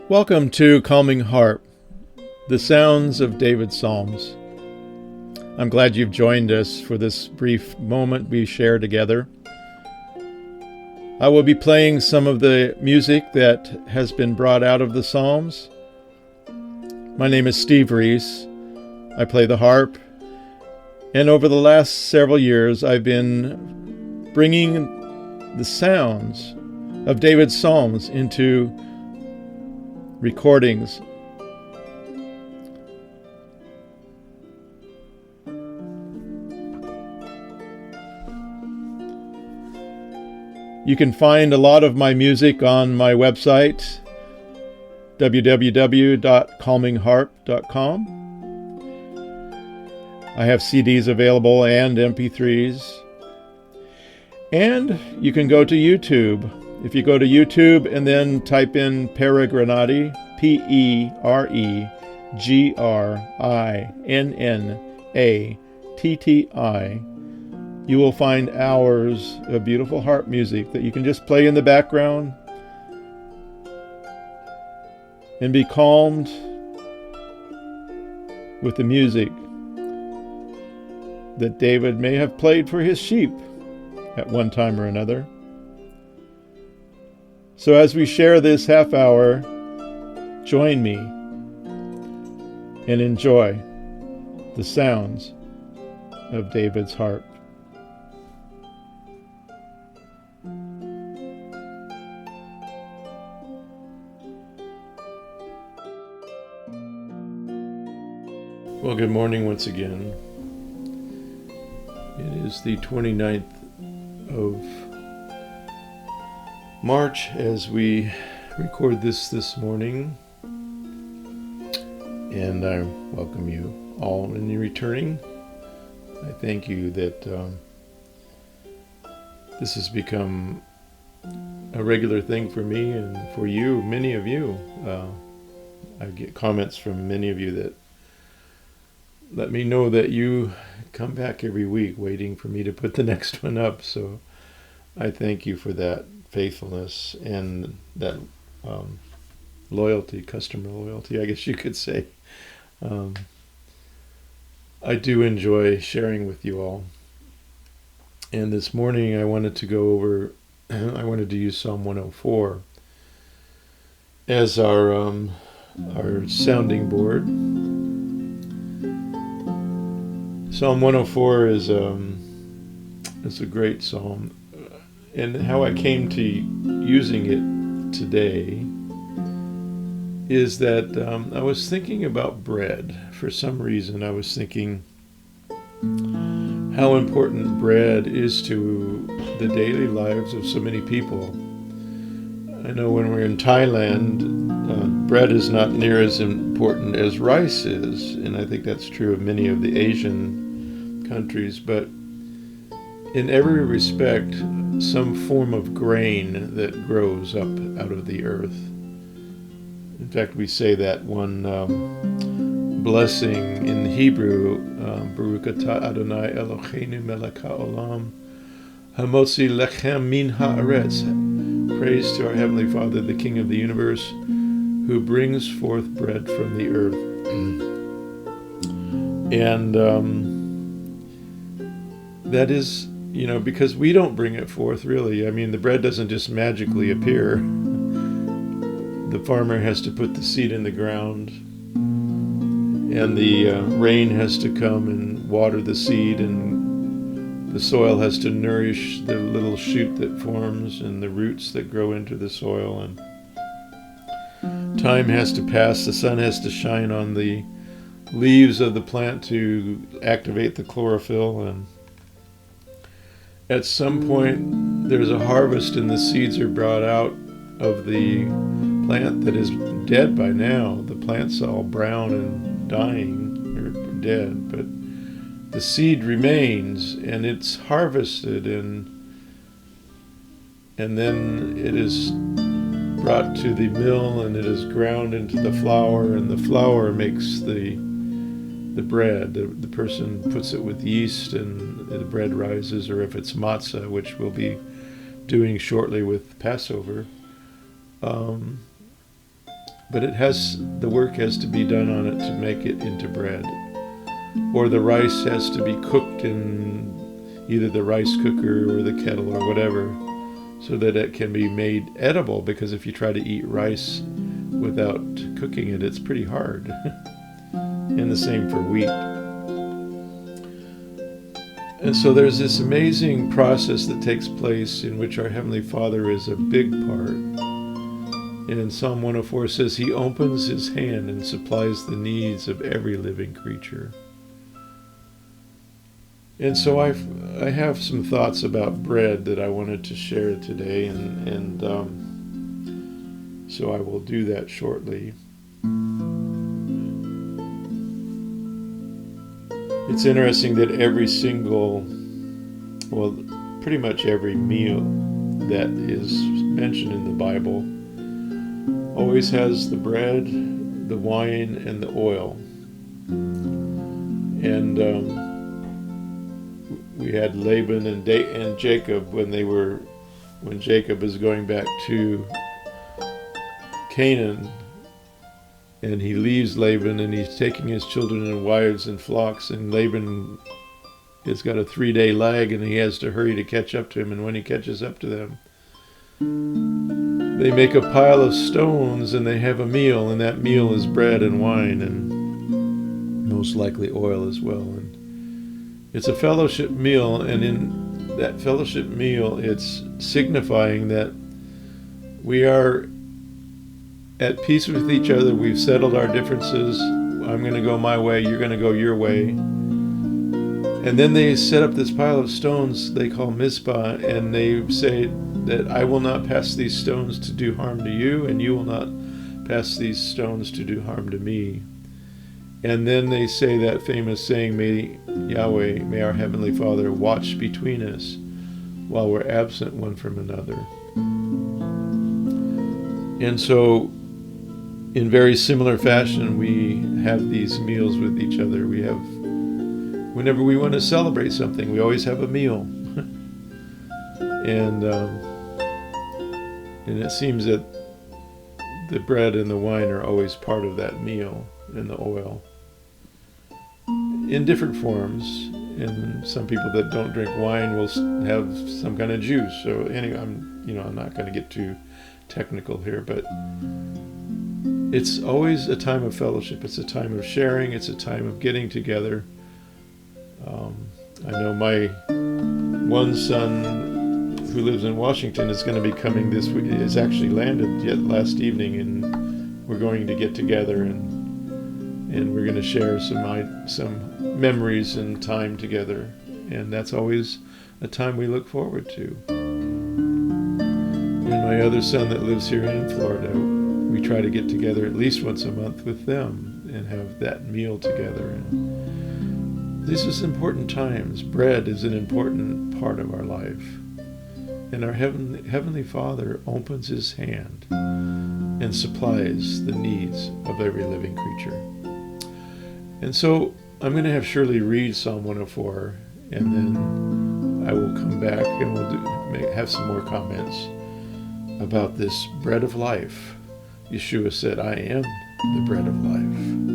Welcome to Calming Harp, the sounds of David's Psalms. I'm glad you've joined us for this brief moment we share together. I will be playing some of the music that has been brought out of the Psalms. My name is Steve Rees. I play the harp, and over the last several years I've been bringing the sounds of David's Psalms into recordings. You can find a lot of my music on my website, www.calmingharp.com. I have CDs available and MP3s. And you can go to YouTube. If you go to YouTube and then type in Peregrinati, Peregrinnatti, you will find hours of beautiful harp music that you can just play in the background and be calmed with the music that David may have played for his sheep at one time or another. So as we share this half hour, join me and enjoy the sounds of David's harp. Well, good morning once again. It is the 29th of March as we record this morning, and I welcome you all in returning. I thank you that this has become a regular thing for me and for you, many of you. I get comments from many of you that let me know that you come back every week waiting for me to put the next one up, so I thank you for that faithfulness and that loyalty, customer loyalty, I guess you could say. I do enjoy sharing with you all. And this morning I wanted to go over, I wanted to use Psalm 104 as our sounding board. Psalm 104 is a great psalm. And how I came to using it today is that I was thinking about bread. For some reason, I was thinking how important bread is to the daily lives of so many people. I know when we're in Thailand, bread is not near as important as rice is, and I think that's true of many of the Asian countries, but in every respect, some form of grain that grows up out of the earth. In fact, we say that one blessing in Hebrew, Baruch atah Adonai Eloheinu melech haolam, hamotzi lechem min haaretz. Praise to our Heavenly Father, the King of the universe, who brings forth bread from the earth. And that is, because we don't bring it forth, really. I mean, the bread doesn't just magically appear. The farmer has to put the seed in the ground, and the rain has to come and water the seed, and the soil has to nourish the little shoot that forms and the roots that grow into the soil, and time has to pass. The sun has to shine on the leaves of the plant to activate the chlorophyll, and at some point, there's a harvest and the seeds are brought out of the plant that is dead by now. The plant's all brown and dying, or dead, but the seed remains, and it's harvested, and then it is brought to the mill, and it is ground into the flour, and the flour makes the bread. The person puts it with yeast, and the bread rises, or if it's matzah, which we'll be doing shortly with Passover, but the work has to be done on it to make it into bread. Or the rice has to be cooked in either the rice cooker or the kettle or whatever, so that it can be made edible, because if you try to eat rice without cooking it, it's pretty hard. And the same for wheat. And so there's this amazing process that takes place in which our Heavenly Father is a big part. And in Psalm 104 says, He opens His hand and supplies the needs of every living creature. And so I have some thoughts about bread that I wanted to share today, and so I will do that shortly. It's interesting that pretty much every meal that is mentioned in the Bible always has the bread, the wine, and the oil. And we had Laban and Jacob when Jacob is going back to Canaan, and he leaves Laban and he's taking his children and wives and flocks, and Laban has got a 3-day lag and he has to hurry to catch up to him. And when he catches up to them, they make a pile of stones and they have a meal, and that meal is bread and wine and most likely oil as well. And it's a fellowship meal, and in that fellowship meal, it's signifying that we are at peace with each other. We've settled our differences. I'm going to go my way, you're going to go your way. And then they set up this pile of stones they call Mizpah, and they say that I will not pass these stones to do harm to you, and you will not pass these stones to do harm to me. And then they say that famous saying, may Yahweh, may our Heavenly Father watch between us while we're absent one from another. And so, in very similar fashion, we have these meals with each other. Whenever we want to celebrate something, we always have a meal. And it seems that the bread and the wine are always part of that meal, and the oil, in different forms. And some people that don't drink wine will have some kind of juice. So anyway, I'm not going to get too technical here, but it's always a time of fellowship. It's a time of sharing. It's a time of getting together. I know my one son who lives in Washington is going to be coming this week. Is actually landed yet last evening, and we're going to get together and we're going to share some memories and time together. And that's always a time we look forward to. And my other son that lives here in Florida, we try to get together at least once a month with them and have that meal together. And these are important times. Bread is an important part of our life. And our Heavenly Father opens His hand and supplies the needs of every living creature. And so I'm going to have Shirley read Psalm 104, and then I will come back and we'll have some more comments about this bread of life. Yeshua said, I am the bread of life.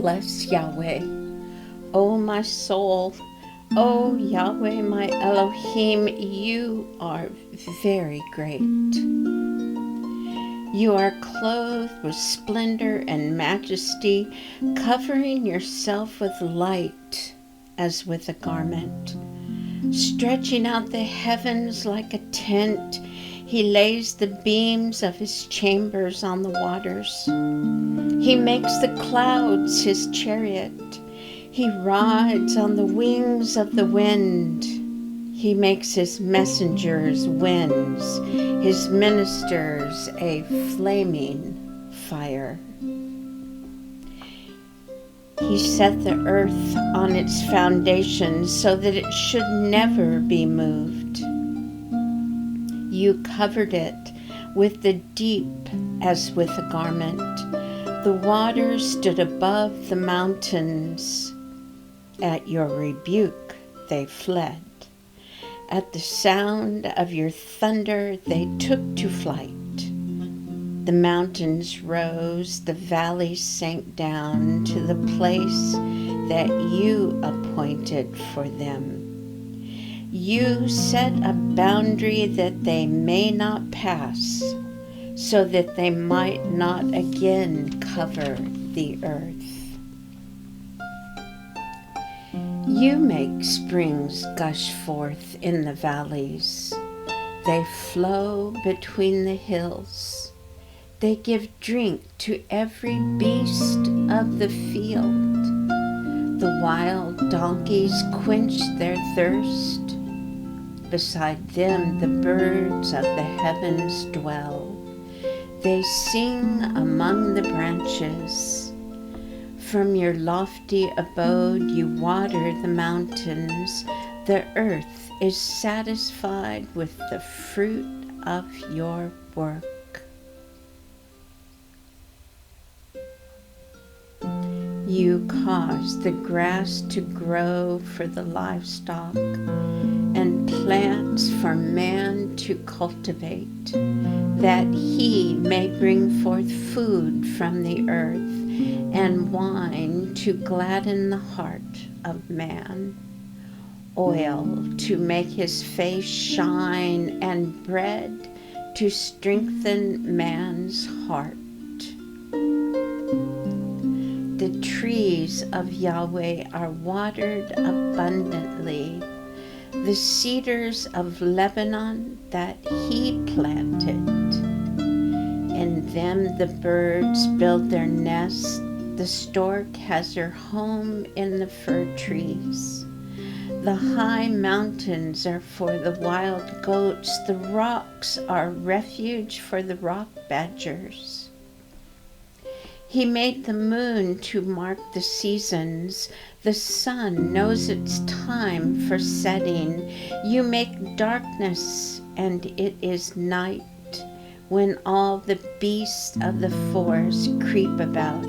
bless Yahweh. O my soul, O Yahweh, my Elohim, you are very great. You are clothed with splendor and majesty, covering yourself with light as with a garment. Stretching out the heavens like a tent, he lays the beams of his chambers on the waters. He makes the clouds his chariot. He rides on the wings of the wind. He makes his messengers winds, his ministers a flaming fire. He set the earth on its foundations so that it should never be moved. You covered it with the deep as with a garment. The waters stood above the mountains. At your rebuke they fled. At the sound of your thunder they took to flight. The mountains rose, the valleys sank down to the place that you appointed for them. You set a boundary that they may not pass, so that they might not again cover the earth. You make springs gush forth in the valleys. They flow between the hills. They give drink to every beast of the field. The wild donkeys quench their thirst. Beside them the birds of the heavens dwell. They sing among the branches. From your lofty abode you water the mountains. The earth is satisfied with the fruit of your work. You cause the grass to grow for the livestock and plants for man to cultivate, that he may bring forth food from the earth and wine to gladden the heart of man, oil to make his face shine, and bread to strengthen man's heart. The trees of Yahweh are watered abundantly, the cedars of Lebanon that he planted. In them the birds build their nests, the stork has her home in the fir trees. The high mountains are for the wild goats, the rocks are refuge for the rock badgers. He made the moon to mark the seasons. The sun knows its time for setting. You make darkness, and it is night, when all the beasts of the forest creep about.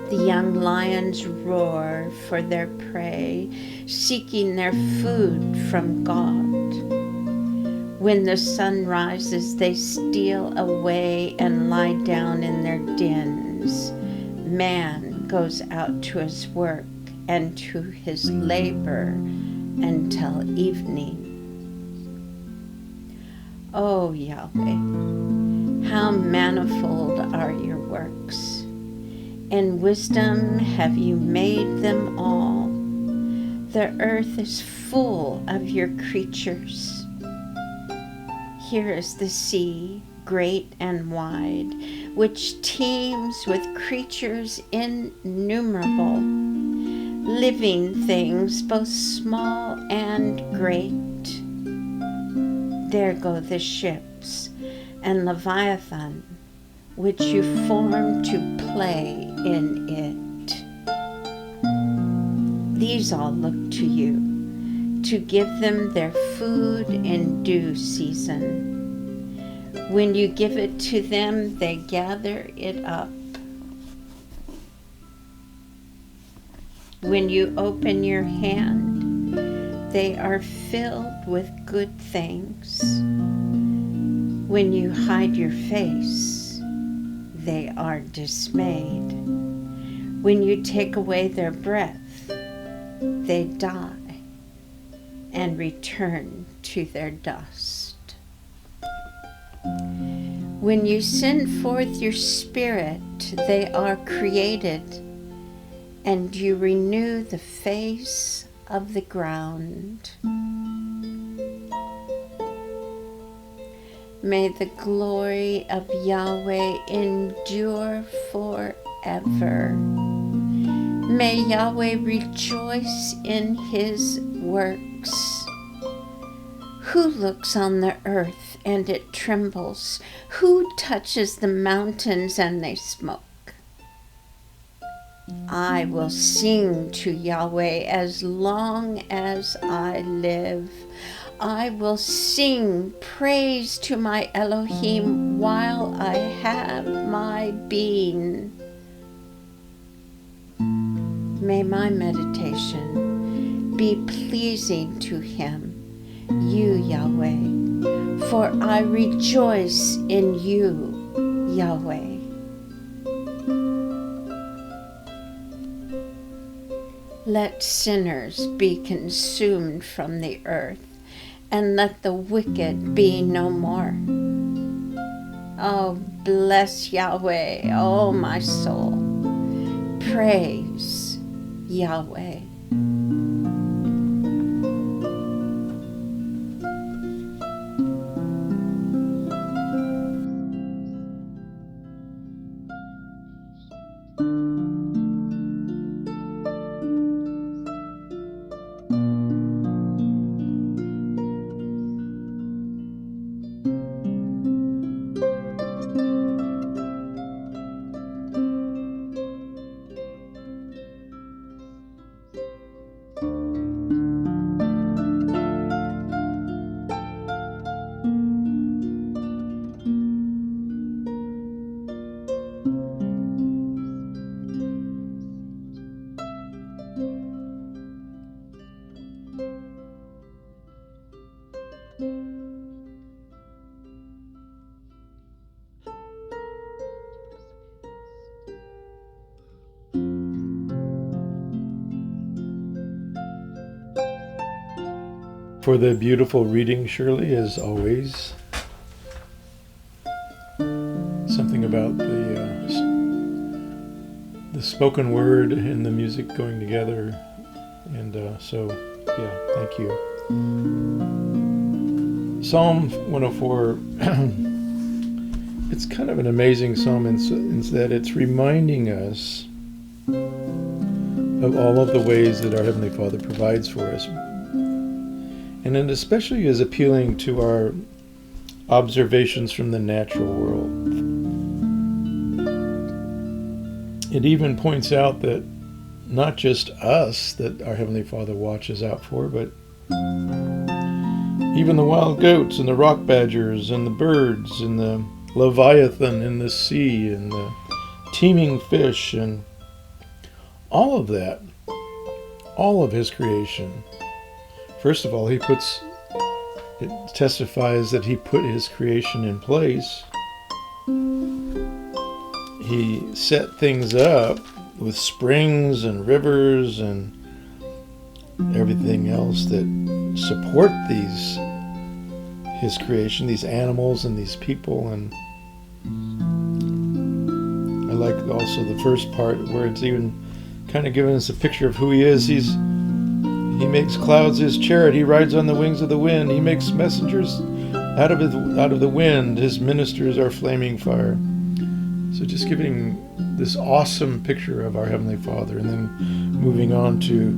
The young lions roar for their prey, seeking their food from God. When the sun rises, they steal away and lie down in their dens. Man goes out to his work and to his labor until evening. O Yahweh, how manifold are your works! In wisdom have you made them all. The earth is full of your creatures. Here is the sea, great and wide, which teems with creatures innumerable, living things both small and great. There go the ships and Leviathan, which you formed to play in it. These all look to you, to give them their food in due season. When you give it to them, they gather it up. When you open your hand, they are filled with good things. When you hide your face, they are dismayed. When you take away their breath, they die and return to their dust. When you send forth your spirit, they are created, and you renew the face of the ground. May the glory of Yahweh endure forever. May Yahweh rejoice in his works. Who looks on the earth and it trembles? Who touches the mountains and they smoke? I will sing to Yahweh as long as I live. I will sing praise to my Elohim while I have my being. May my meditation be pleasing to him, you, Yahweh, for I rejoice in you, Yahweh. Let sinners be consumed from the earth, and let the wicked be no more. Oh, bless Yahweh, oh my soul. Praise Yahweh. For the beautiful reading, Shirley, as always. Something about the spoken word and the music going together. And so, thank you. Psalm 104, it's kind of an amazing psalm in that it's reminding us of all of the ways that our Heavenly Father provides for us. And it especially is appealing to our observations from the natural world. It even points out that not just us that our Heavenly Father watches out for, but even the wild goats and the rock badgers and the birds and the leviathan in the sea and the teeming fish and all of that, all of his creation. First of all, it testifies that he put his creation in place. He set things up with springs and rivers and everything else that support his creation, these animals and these people. And I like also the first part where it's even kind of giving us a picture of who he is. He makes clouds his chariot. He rides on the wings of the wind. He makes messengers out of the wind. His ministers are flaming fire. So just giving this awesome picture of our Heavenly Father, and then moving on to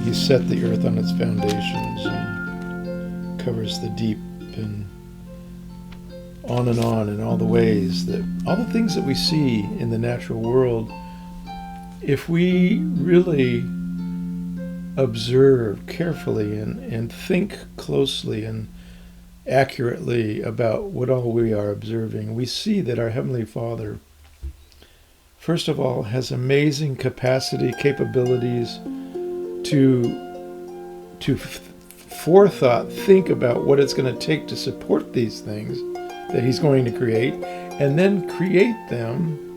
he set the earth on its foundations and covers the deep, and on in all the ways that all the things that we see in the natural world, if we really observe carefully and think closely and accurately about what all we are observing, we see that our Heavenly Father, first of all, has amazing capabilities to forethought, think about what it's going to take to support these things that he's going to create, and then create them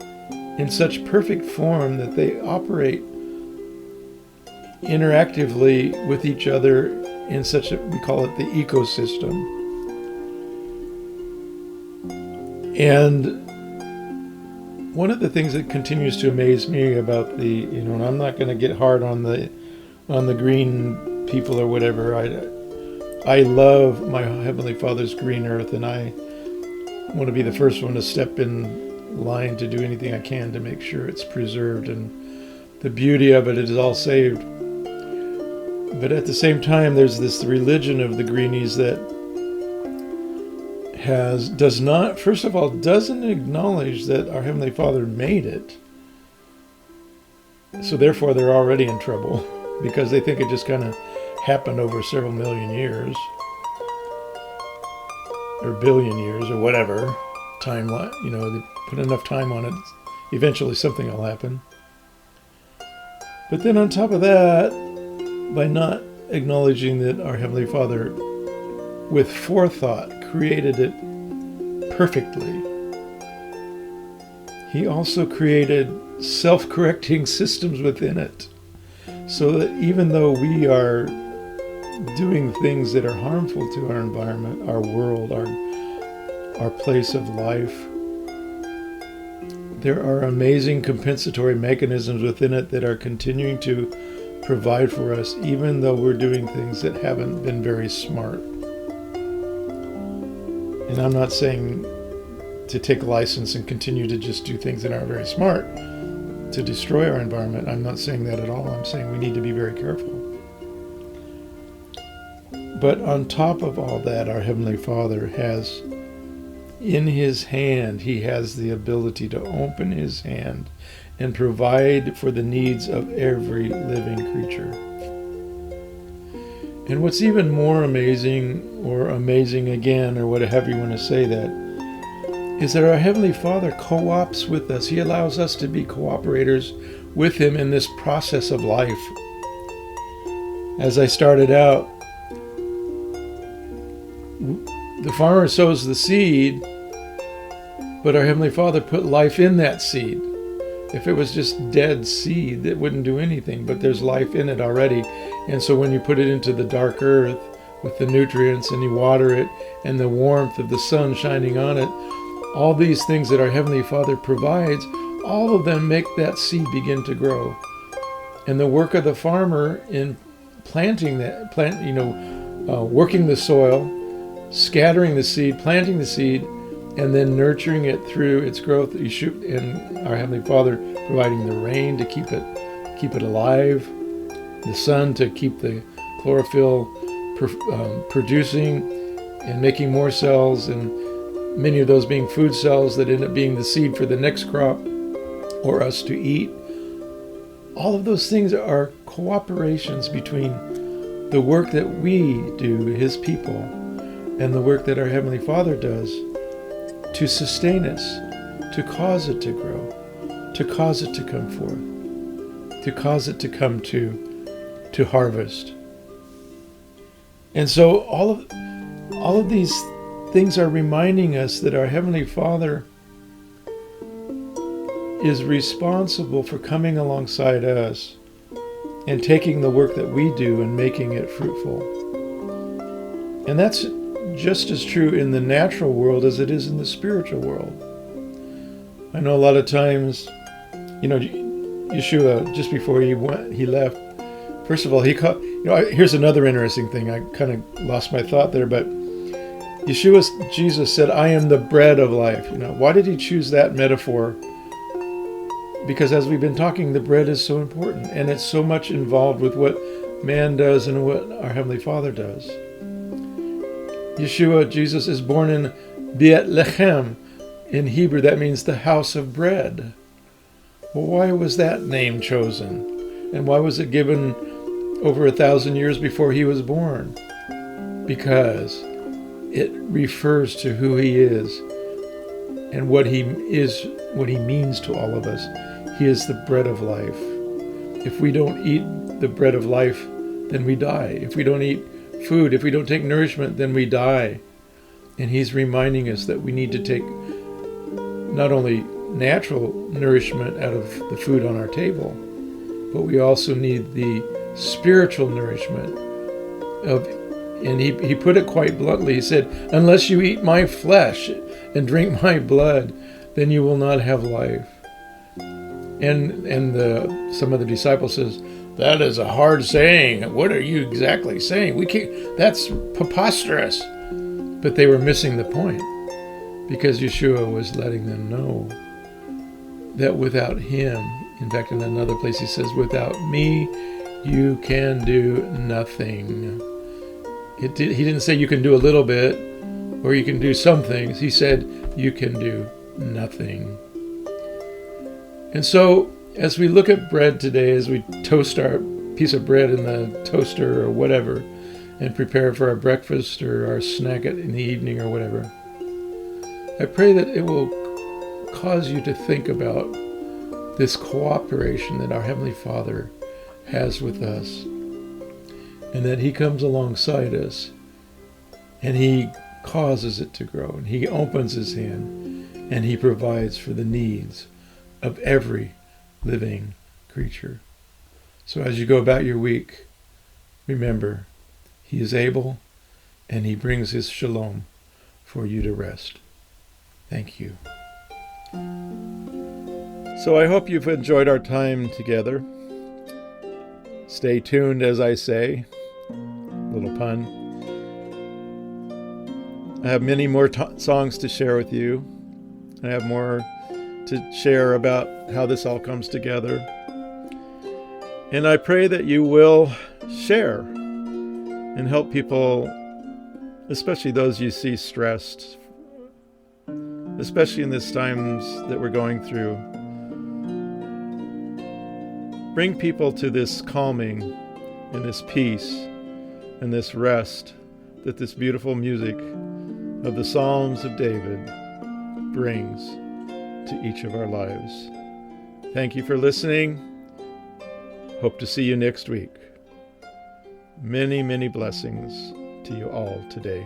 in such perfect form that they operate interactively with each other in such a, we call it the ecosystem. And one of the things that continues to amaze me about the, and I'm not going to get hard on the green people or whatever. I love my Heavenly Father's green earth, and I want to be the first one to step in line to do anything I can to make sure it's preserved, and the beauty of it is all saved. But at the same time, there's this religion of the greenies that doesn't acknowledge that our Heavenly Father made it. So therefore they're already in trouble because they think it just kind of happened over several million years or billion years or whatever timeline. They put enough time on it, eventually something will happen. But then on top of that, by not acknowledging that our Heavenly Father with forethought created it perfectly, He also created self-correcting systems within it, so that even though we are doing things that are harmful to our environment, our world, our place of life, there are amazing compensatory mechanisms within it that are continuing to provide for us, even though we're doing things that haven't been very smart. And I'm not saying to take license and continue to just do things that aren't very smart to destroy our environment. I'm not saying that at all. I'm saying we need to be very careful. But on top of all that, our Heavenly Father has in His hand, He has the ability to open His hand and provide for the needs of every living creature. And what's even more amazing, or amazing again, or whatever you want to say that, is that our Heavenly Father co-ops with us. He allows us to be cooperators with Him in this process of life. As I started out, the farmer sows the seed, but our Heavenly Father put life in that seed. If it was just dead seed, it wouldn't do anything, but there's life in it already. And so when you put it into the dark earth with the nutrients and you water it and the warmth of the sun shining on it, all these things that our Heavenly Father provides, all of them make that seed begin to grow. And the work of the farmer in planting that working the soil, scattering the seed, planting the seed, and then nurturing it through its growth, and our Heavenly Father providing the rain to keep it alive, the sun to keep the chlorophyll producing and making more cells, and many of those being food cells that end up being the seed for the next crop or us to eat. All of those things are cooperations between the work that we do, His people, and the work that our Heavenly Father does to sustain us, to cause it to grow, to cause it to come forth, to cause it to come to harvest. And so all of these things are reminding us that our Heavenly Father is responsible for coming alongside us and taking the work that we do and making it fruitful. And that's just as true in the natural world as it is in the spiritual world. I know a lot of times, Yeshua, just before he left, first of all, here's another interesting thing. I kind of lost my thought there, but Jesus said, "I am the bread of life." Why did He choose that metaphor? Because as we've been talking, the bread is so important, and it's so much involved with what man does and what our Heavenly Father does. Jesus is born in Bethlehem. In Hebrew, that means the house of bread. Well, why was that name chosen? And why was it given over 1,000 years before He was born? Because it refers to who He is and what He means to all of us. He is the bread of life. If we don't eat the bread of life, then we die. If we don't eat food, if we don't take nourishment, then we die. And He's reminding us that we need to take not only natural nourishment out of the food on our table, but we also need the spiritual nourishment of, and he put it quite bluntly. He said, unless you eat my flesh and drink my blood, then you will not have life. And some of the disciples says, that is a hard saying. What are you exactly saying? We can't. That's preposterous. But they were missing the point, because Yeshua was letting them know that without him, in fact, in another place he says, without me, you can do nothing. He didn't say you can do a little bit or you can do some things. He said you can do nothing. And so as we look at bread today, as we toast our piece of bread in the toaster or whatever, and prepare for our breakfast or our snack in the evening or whatever, I pray that it will cause you to think about this cooperation that our Heavenly Father has with us, and that he comes alongside us and he causes it to grow, and he opens his hand and he provides for the needs of every living creature. So as you go about your week, remember, he is able, and he brings his shalom for you to rest. Thank you. So I hope you've enjoyed our time together. Stay tuned, as I say. Little pun. I have many more songs to share with you. I have more to share about how this all comes together. And I pray that you will share and help people, especially those you see stressed, especially in these times that we're going through. Bring people to this calming and this peace and this rest that this beautiful music of the Psalms of David brings to each of our lives. Thank you for listening. Hope to see you next week. Many, many blessings to you all today.